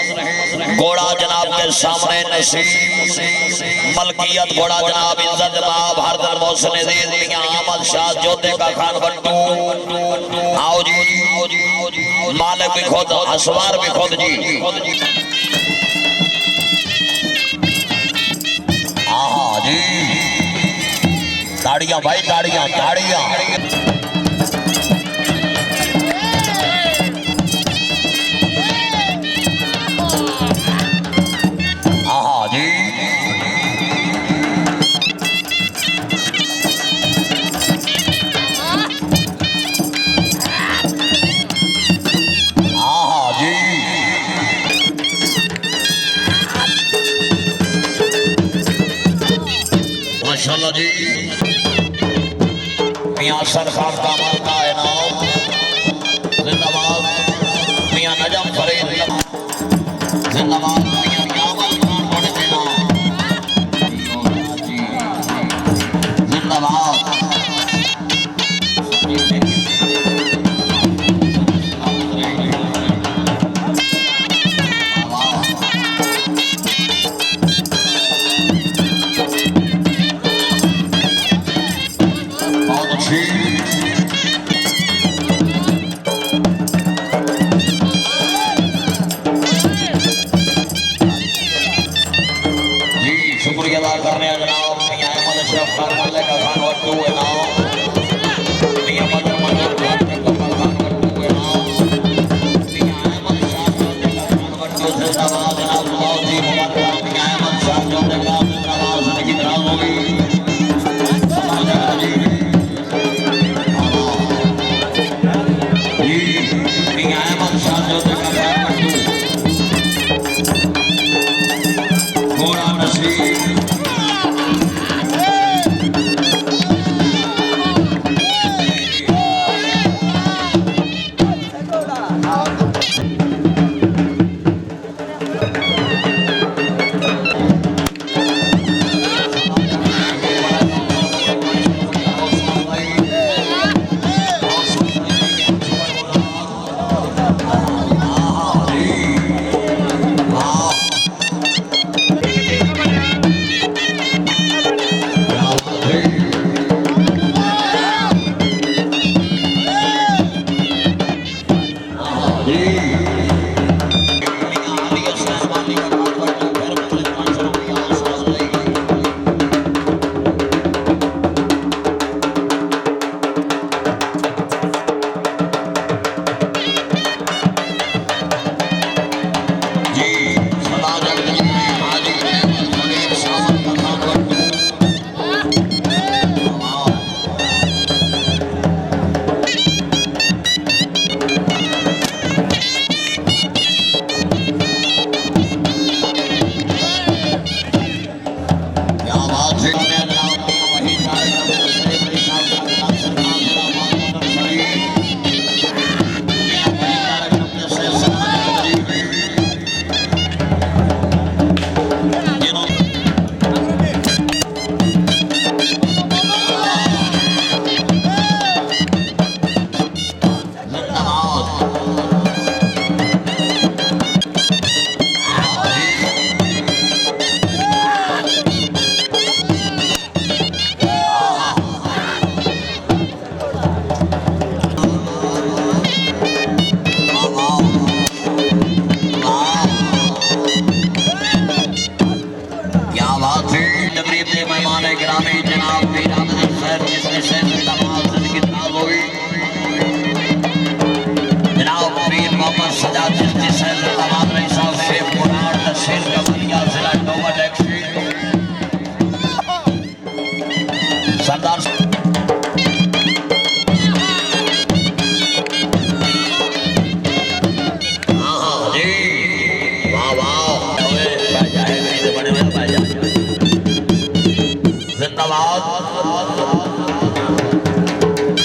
घोड़ा जनाब के सामने नसीब मलकियत घोड़ा जनाब इज्जत भारत मौसम अहमद शाह जोधे का खान बट्टू आओ जी मालिक भी खुद असवार भी खुद जी हाँ जी ताड़ियां भाई ताड़ियां ताड़ियां हाँ जी हाँ जी माशाल्लाह जी मियां सरकार का मालका है नाम जिंदाबाद मियां नजम फरीद जिंदाबाद मियां यामल खान बड़े देना जिंदाबाद बहुत अच्छी शुक्रिया अदा करने जनाब मियां अहमद अशरफ खान वाले का खान वट्टू है नाम मियां मदर मदर खान वट्टू है नाम मियां अहमद शाह जोधे का खान वट्टू जिंदाबाद जनाब बहुत ही मुबारक मियां अहमद शाह जोधे का जिंदाबाद जिंदगी दराज होगी मियां अहमद शाह जोधे का खान वट्टू घोड़ा नसीब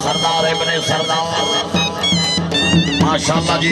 सरदार इब्ने सरदार माशाल्लाह जी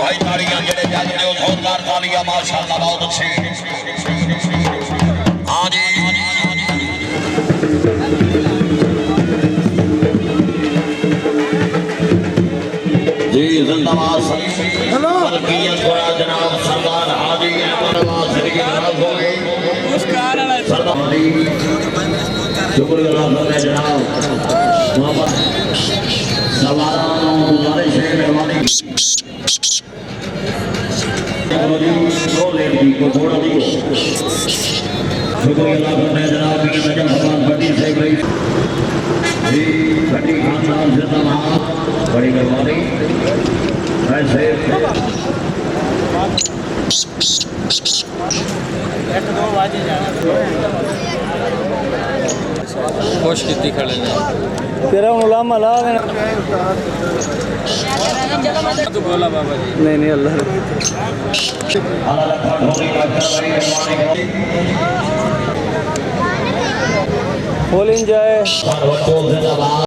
भाई तालियां जेड़े जज ने जोरदार तालियां माशाअल्लाह बहुत अच्छे हां जी जी जिंदाबाद हेलो बल्कियत वाला जनाब सरदार हाजी अहमद नवाज की जनाब हो गए नमस्कार सरदार अली शुक्रिया करते जनाब मोहम्मद सवारानो गुजारिश है मेहरबानी दो लेडी को थोड़ा दियो शुक्रिया करते जनाब की नजर हमार बड़ी से गई जी बड़ी खानदान जिंदाबाद बड़ी मेहरबानी ऐसे खुश की खड़े ने तेरा गुलाम अला तो बोला बाबा जी नहीं अल्लाह फुल एंजॉय